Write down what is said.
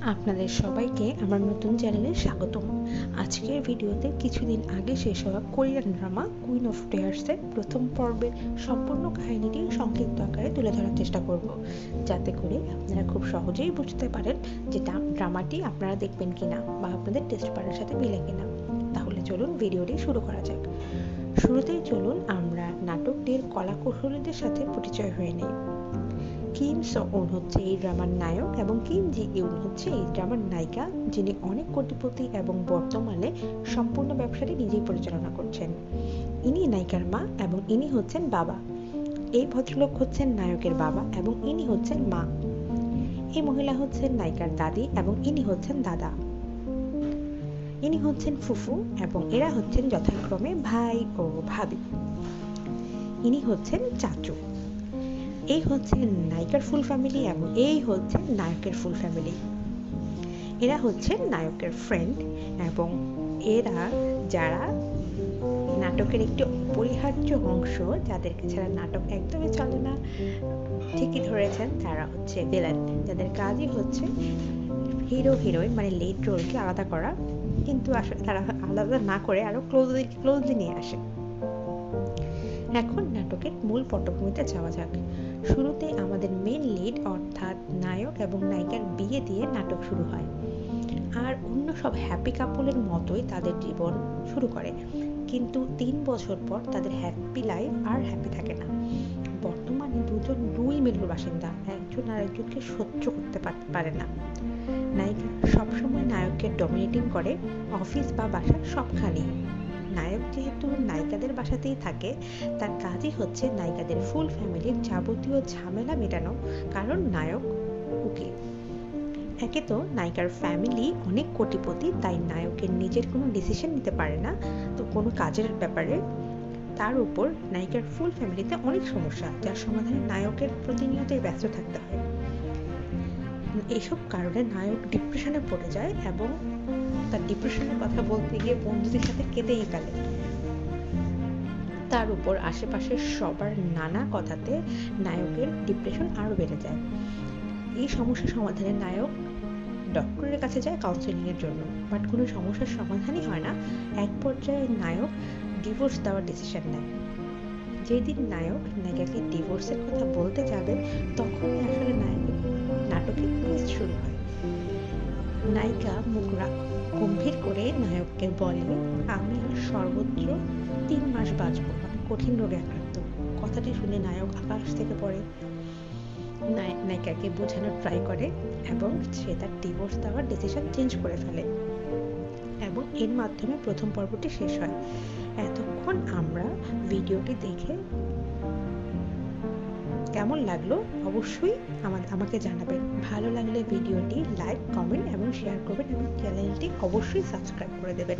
আপনাদের সবাইকে আমার নতুন চ্যানেলে স্বাগতম। আজকের ভিডিওতে কিছুদিন আগে শেষ হওয়া কোরিয়ান ড্রামা কুইন অফ টেয়ার্সের প্রথম পর্বের সম্পূর্ণ কাহিনীটি সংক্ষিপ্ত আকারে তুলে ধরার চেষ্টা করব, যাতে করে আপনারা খুব সহজেই বুঝতে পারেন যে ড্রামাটি আপনারা দেখবেন কিনা বা আপনাদের টেস্ট পারের সাথে মিলে কিনা। তাহলে চলুন ভিডিওটি শুরু করা যাক। শুরুতেই চলুন আমরা নাটকটির কলাকুশলীদের সাথে পরিচয় হয়ে নিই। কিম সো-উন হচ্ছে এই ড্রামার নায়ক এবং কিম জি-ইউন হচ্ছে এই ড্রামার নায়িকা, যিনি অনেক কোটিপতি এবং বর্তমানে সম্পূর্ণ ব্যবসাটি নিজেই পরিচালনা করছেন। ইনি নায়িকার মা এবং ইনি হচ্ছেন বাবা। এই ভদ্রলোক হচ্ছেন নায়কের বাবা এবং ইনি হচ্ছেন মা। এই মহিলা হচ্ছেন নায়িকার দাদি এবং ইনি হচ্ছেন দাদা। ইনি হচ্ছেন ফুফু এবং এরা হচ্ছেন যথাক্রমে ভাই ও ভাবি। ইনি হচ্ছেন চাচু। এই হচ্ছে নায়িকার ফুল ফ্যামিলি এবং এই হচ্ছে নায়কের ফুল ফ্যামিলি। এরা হচ্ছে নায়কের ফ্রেন্ড এবং এরা যারা নাটকের একটি অপরিহার্য অংশ, যাদেরকে ছাড়া নাটক একদমই চলে না। ঠিকই ধরেছেন, তারা হচ্ছে ভিলেন, যাদের কাজই হচ্ছে হিরো হিরোইন মানে লিড রোলকে আলাদা করা, কিন্তু আসলে তারা আলাদা না করে আরো ক্লোজলি নিয়ে আসে। এখন নাটকের মূল পটভূমিতে যাওয়া যাক। শুরুতে আমাদের মেন লিড অর্থাৎ নায়ক এবং নায়িকার বিয়ে দিয়ে নাটক শুরু হয়, আর অন্য সব হ্যাপি কাপলের মতোই তাদের জীবন শুরু করে। কিন্তু 3 বছর পর তাদের হ্যাপি লাইফ আর হ্যাপি থাকে না। বর্তমানে দুজন দুই মেরুর বাসিন্দা, একজন আরেকজনকে সহ্য করতে পারে না। নায়িকা সবসময় নায়ককে ডমিনেটিং করে অফিস বা বাসার সবখানেই। নায়ক যেহেতু নায়িকাদের বাসাতেই থাকে, তার কাজই হচ্ছে নায়িকাদের ফুল ফ্যামিলির যাবতীয় ঝামেলা মেটানো, কারণ নায়ক উকিল। একে তো নায়িকার ফ্যামিলি অনেক কোটিপতি, তাই নায়কের নিজের কোনো ডিসিশন নিতে পারে না তো কোনো কাজের ব্যাপারে। তার উপর নায়িকার ফুল ফ্যামিলিতে অনেক সমস্যা, যার সমাধানে নায়কের প্রতিনিয়তই ব্যস্ত থাকতে হয়। এইসব কারণে নায়ক ডিপ্রেশনে পড়ে যায় এবং তার ডিপ্রেশনের কথা বলতে গিয়ে বন্ধুদের সাথে কেঁদেই ফেলে। তার উপর আশেপাশের সবার নানা কথাতে নায়কের ডিপ্রেশন আরো বেড়ে যায়। এই সমস্যা সমাধানে নায়ক ডক্টরের কাছে যায় কাউন্সেলিং এর জন্য, বাট কোনো সমস্যার সমাধানই হয় না। এক পর্যায়ে নায়ক ডিভোর্স দেওয়ার ডিসিশন নেয়। যেদিন নায়ক নায়িকাকে ডিভোর্সের কথা বলতে যাবে, তখনই আসলে নাটকের টুইস্ট শুরু হয়। নায়িকা মুখ গম্ভীর করে নায়ককে বলে, আমি আর সর্বোচ্চ 3 মাস বাঁচবো, আমি কঠিন রোগে আক্রান্ত। কথাটি শুনে নায়ক আকাশ থেকে পড়ে। নায়িকাকে বোঝানোর ট্রাই করে এবং সে তার ডিভোর্স দেওয়ার ডিসিশন চেঞ্জ করে ফেলে এবং এর মাধ্যমে প্রথম পর্বটি শেষ হয়। এতক্ষণ আমরা ভিডিওটি দেখে কেমন লাগলো অবশ্যই আমাকে জানাবেন। ভালো লাগলে ভিডিওটি লাইক, কমেন্ট এবং শেয়ার করবেন এবং চ্যানেলটি অবশ্যই সাবস্ক্রাইব করে দেবেন।